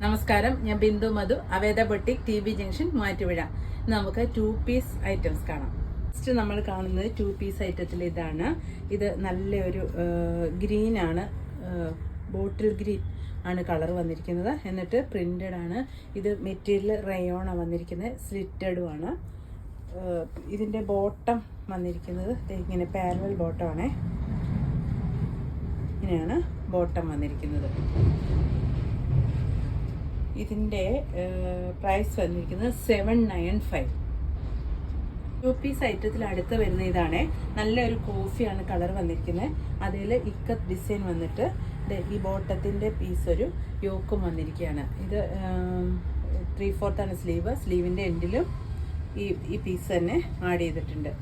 നമസ്കാരം, ഞാൻ Bindu Madhu, Aveda boutique, T B junction, Muvattupuzha. നമുക്ക് 2 പീസ് ഐറ്റംസ് കാണാം. ഫസ്റ്റ് നമ്മൾ കാണുന്നത് 2 പീസ് ഐറ്റത്തിൽ ഇതാണ്. ഇത് നല്ലൊരു ഗ്രീൻ ആണ്, ബോട്ടിൽ ഗ്രീൻ ആണ് കളർ വന്നിരിക്കുന്നത്. എന്നിട്ട് പ്രിന്റഡ് ആണ്. ഇത് മെറ്റീരിയൽ റയോണാണ് വന്നിരിക്കുന്നത്, സ്ലിറ്റഡും ആണ്. ഇതിൻ്റെ ബോട്ടം വന്നിരിക്കുന്നത് ഇങ്ങനെ പാരലൽ ബോട്ടമാണേ. ഇങ്ങനെയാണ് ബോട്ടം വന്നിരിക്കുന്നത്. ഇതിൻ്റെ പ്രൈസ് വന്നിരിക്കുന്നത് 795. 2 പീസ് ഐറ്റത്തിൽ അടുത്ത് വരുന്ന ഇതാണ്. നല്ലൊരു കോഫിയാണ് കളർ വന്നിരിക്കുന്നത്. അതിൽ ഇക്കത്ത് ഡിസൈൻ വന്നിട്ട് ഈ ബോട്ടത്തിൻ്റെ പീസ് ഒരു യോക്കും വന്നിരിക്കുകയാണ്. ഇത് 3/4 ആണ് സ്ലീവ്. സ്ലീവിൻ്റെ എൻഡിലും ഈ പീസ് തന്നെ ആഡ് ചെയ്തിട്ടുണ്ട്.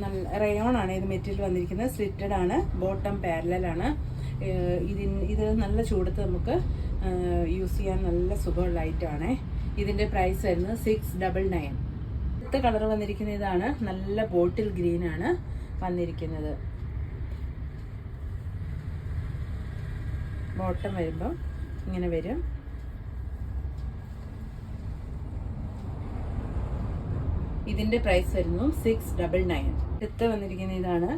നല്ല റയോൺ ആണ് ഇത് മെറ്റീരിയൽ വന്നിരിക്കുന്നത്. സ്ലിറ്റഡ് ആണ്, ബോട്ടം പാരലലാണ്. ഇത് നല്ല ചൂടത്ത് നമുക്ക് യൂസ് ചെയ്യാൻ നല്ല സുഖമുള്ള ഐറ്റമാണ്. ഇതിൻ്റെ പ്രൈസ് വരുന്നത് 699. അടുത്ത കളർ വന്നിരിക്കുന്ന ഇതാണ്. നല്ല ബോട്ടിൽ ഗ്രീൻ ആണ് വന്നിരിക്കുന്നത്. ബോട്ടം വരുമ്പം ഇങ്ങനെ വരും. ഇതിൻ്റെ പ്രൈസ് വരുന്നു 699. അടുത്ത് വന്നിരിക്കുന്ന ഇതാണ്.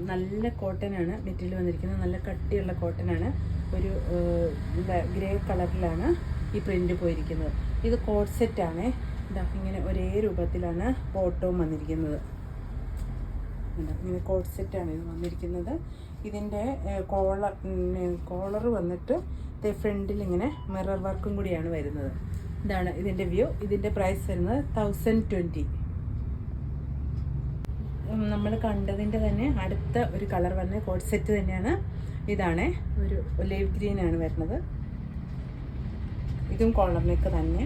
നല്ല കോട്ടൺ ആണ് മെറ്റീരിയൽ വന്നിരിക്കുന്നത്. നല്ല കട്ടിയുള്ള കോട്ടൺ ആണ്. ഒരു ഗ്രേ കളറിലാണ് ഈ പ്രിന്റ് പോയിരിക്കുന്നത്. ഇത് കോട്ട് സെറ്റ് ആണ്. ഇതാ ഇങ്ങനെ ഒരേ രൂപത്തിലാണ് ബോട്ടവും വന്നിരിക്കുന്നത്. ഇങ്ങനെ കോട്ട് സെറ്റാണ് ഇത് വന്നിരിക്കുന്നത്. ഇതിൻ്റെ കോളർ വന്നിട്ട് ഫ്രണ്ടിൽ ഇങ്ങനെ മിറർ വർക്കും കൂടിയാണ് വരുന്നത്. ഇതാണ് ഇതിൻ്റെ വ്യൂ. ഇതിൻ്റെ പ്രൈസ് വരുന്നത് 1020. നമ്മൾ കണ്ടതിൻ്റെ തന്നെ അടുത്ത ഒരു കളർ വന്ന കോട്ട് സെറ്റ് തന്നെയാണ്. ഇതാണ് ഒരു ഒലീവ് ഗ്രീൻ ആണ് വരുന്നത്. ഇതും കോളർ നെക്ക് തന്നെ.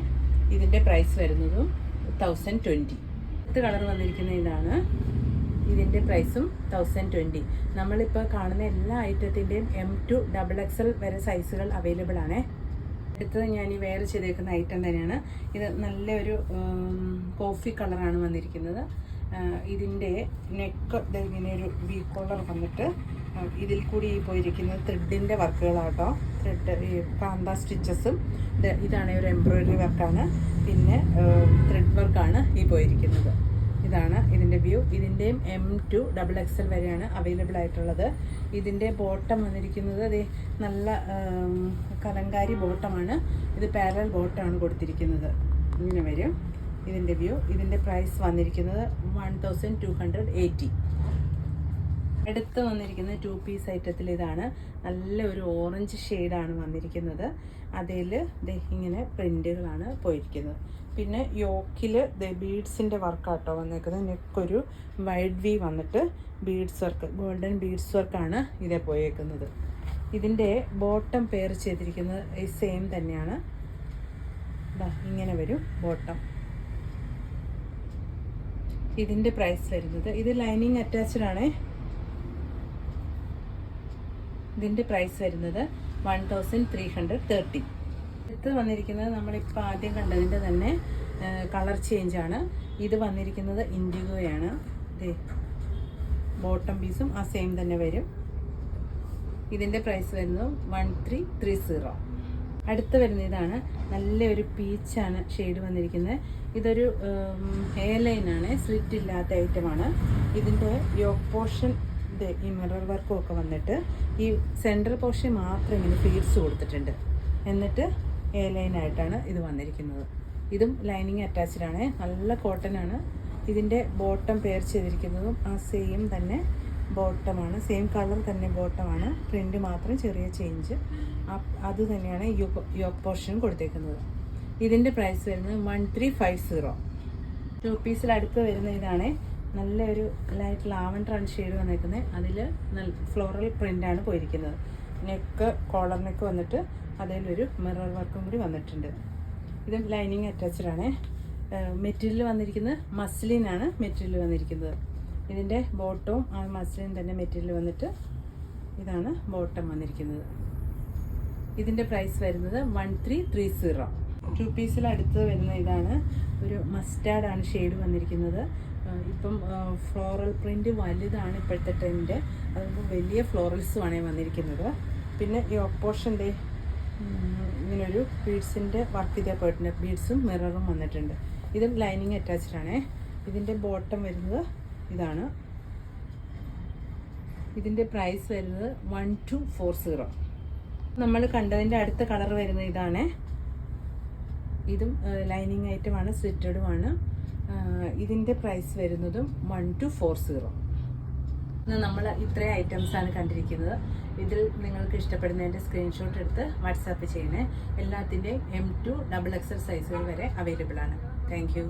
ഇതിൻ്റെ പ്രൈസ് വരുന്നതും 1020. അടുത്ത കളർ വന്നിരിക്കുന്ന ഇതാണ്. ഇതിൻ്റെ പ്രൈസും 1020. നമ്മളിപ്പോൾ കാണുന്ന എല്ലാ ഐറ്റത്തിൻ്റെയും M2 XXL വരെ സൈസുകൾ അവൈലബിൾ ആണ്. അടുത്തത് ഞാൻ ഈ വെയർ ചെയ്തേക്കുന്ന ഐറ്റം തന്നെയാണ്. ഇത് നല്ലൊരു കോഫി കളറാണ് വന്നിരിക്കുന്നത്. ഇതിൻ്റെ നെക്ക് ഇങ്ങനെ ഒരു വി കോളർ വന്നിട്ട് ഇതിൽ കൂടി പോയിരിക്കുന്നത് ത്രെഡിൻ്റെ വർക്കുകളാട്ടോ. ത്രെഡ് ഈ കാന്ത സ്റ്റിച്ചസും ഇതാണ് ഒരു എംബ്രോയിഡറി വർക്കാണ്. പിന്നെ ത്രെഡ് വർക്കാണ് ഈ പോയിരിക്കുന്നത്. ഇതാണ് ഇതിൻ്റെ വ്യൂ. ഇതിൻ്റെയും M2 XXL വരെയാണ് അവൈലബിൾ ആയിട്ടുള്ളത്. ഇതിൻ്റെ ബോട്ടം വന്നിരിക്കുന്നത് നല്ല കലങ്കാരി ബോട്ടമാണ്. ഇത് പാരലൽ ബോട്ടമാണ് കൊടുത്തിരിക്കുന്നത്. ഇങ്ങനെ വരും ഇതിൻ്റെ വ്യൂ. ഇതിൻ്റെ പ്രൈസ് വന്നിരിക്കുന്നത് 1280. അടുത്ത് വന്നിരിക്കുന്നത് 2 പീസ് ഐറ്റത്തിൽ ഇതാണ്. നല്ല ഒരു ഓറഞ്ച് ഷെയ്ഡാണ് വന്നിരിക്കുന്നത്. അതിൽ ഇങ്ങനെ പ്രിൻ്റുകളാണ് പോയിരിക്കുന്നത്. പിന്നെ യോക്കിൽ ബീഡ്സിൻ്റെ വർക്കാട്ടോ വന്നേക്കുന്നത്. നെക്കൊരു വൈഡ് വി വന്നിട്ട് ബീഡ്സ് വർക്ക്, ഗോൾഡൻ ബീഡ്സ് വർക്കാണ് ഇതേ പോയേക്കുന്നത്. ഇതിൻ്റെ ബോട്ടം പെയർ ചെയ്തിരിക്കുന്നത് സെയിം തന്നെയാണ്. ഇങ്ങനെ വരും ബോട്ടം. ഇതിൻ്റെ പ്രൈസ് വരുന്നത്, ഇത് ലൈനിങ് അറ്റാച്ച്ഡ് ആണ്. ഇതിൻ്റെ പ്രൈസ് വരുന്നത് 1330. അടുത്ത് വന്നിരിക്കുന്നത് നമ്മളിപ്പോൾ ആദ്യം കണ്ടതിൻ്റെ തന്നെ കളർ ചേഞ്ചാണ്. ഇത് വന്നിരിക്കുന്നത് ഇൻഡിഗോയാണ്. ബോട്ടം പീസും ആ സെയിം തന്നെ വരും. ഇതിൻ്റെ പ്രൈസ് വരുന്നത് 1330. അടുത്ത് വരുന്ന ഇതാണ്. നല്ലൊരു പീച്ചാണ് ഷെയ്ഡ് വന്നിരിക്കുന്നത്. ഇതൊരു ഹെയർ ലൈനാണ്, സ്ലിറ്റ് ഇല്ലാത്ത ഐറ്റമാണ്. ഇതിൻ്റെ യോക്ക് പോർഷൻ ഈ മിറർ വർക്കും ഒക്കെ വന്നിട്ട് ഈ സെൻട്രൽ പോർഷൻ മാത്രം ഇങ്ങനെ ഫീഡ്സ് കൊടുത്തിട്ടുണ്ട്. എന്നിട്ട് എ ലൈനായിട്ടാണ് ഇത് വന്നിരിക്കുന്നത്. ഇതും ലൈനിങ് അറ്റാച്ച്ഡ് ആണ്. നല്ല കോട്ടൺ ആണ്. ഇതിൻ്റെ ബോട്ടം പെയർ ചെയ്തിരിക്കുന്നതും ആ സെയിം തന്നെ ബോട്ടമാണ്. സെയിം കളർ തന്നെ ബോട്ടമാണ്. പ്രിൻ്റ് മാത്രം ചെറിയ ചേഞ്ച്. അത് തന്നെയാണ് യോക്ക് പോർഷൻ കൊടുത്തേക്കുന്നത്. ഇതിൻ്റെ പ്രൈസ് വരുന്നത് 1350. 2 പീസിൽ അടുത്ത് വരുന്ന ഇതാണ്. നല്ലൊരു ലൈറ്റ് ലാവൻഡറാണ് ഷെയ്ഡ് വന്നിരിക്കുന്നത്. അതിൽ ഫ്ലോറൽ പ്രിൻ്റാണ് പോയിരിക്കുന്നത്. നെക്ക് കോളർ നെക്ക് വന്നിട്ട് അതിലൊരു മിറർ വർക്കും കൂടി വന്നിട്ടുണ്ട്. ഇത് ലൈനിങ് അറ്റാച്ച്ഡ് ആണ്. മെറ്റീരിയൽ വന്നിരിക്കുന്നത് മസ്ലിനാണ് മെറ്റീരിയൽ വന്നിരിക്കുന്നത്. ഇതിൻ്റെ ബോട്ടവും ആ മസ്ലിൻ തന്നെ മെറ്റീരിയൽ വന്നിട്ട് ഇതാണ് ബോട്ടം വന്നിരിക്കുന്നത്. ഇതിൻ്റെ പ്രൈസ് വരുന്നത് 1330. 2 പീസിൽ അടുത്ത് വരുന്ന ഇതാണ്. ഒരു മസ്റ്റാർഡാണ് ഷെയ്ഡ് വന്നിരിക്കുന്നത്. ഇപ്പം ഫ്ലോറൽ പ്രിൻ്റ് വലുതാണ് ഇപ്പോഴത്തെ ട്രെൻഡ്. അതുകൊണ്ട് വലിയ ഫ്ലോറൽസുമാണ് വന്നിരിക്കുന്നത്. പിന്നെ ഈ ഓപ്പോഷൻ്റെ ഇങ്ങനൊരു ബീഡ്സിൻ്റെ വർക്ക് ചെയ്ത പോയിട്ടുണ്ട്. ബീഡ്സും മിററും വന്നിട്ടുണ്ട്. ഇതും ലൈനിങ് അറ്റാച്ച്ഡ് ആണേ. ഇതിൻ്റെ ബോട്ടം വരുന്നത് ഇതാണ്. ഇതിൻ്റെ പ്രൈസ് വരുന്നത് 1240. നമ്മൾ കണ്ടതിൻ്റെ അടുത്ത കളർ വരുന്നത് ഇതാണ്. ഇതും ലൈനിങ് ഐറ്റമാണ്, സ്ലിറ്റഡുമാണ്. ഇതിൻ്റെ പ്രൈസ് വരുന്നതും 1240. നമ്മൾ ഇത്രയും ഐറ്റംസാണ് കണ്ടിരിക്കുന്നത്. ഇതിൽ നിങ്ങൾക്ക് ഇഷ്ടപ്പെടുന്നതിൻ്റെ സ്ക്രീൻഷോട്ട് എടുത്ത് വാട്സാപ്പ് ചെയ്യണേ. എല്ലാത്തിൻ്റെയും M2 XXL സൈസുകൾ വരെ അവൈലബിൾ ആണ്. Thank you.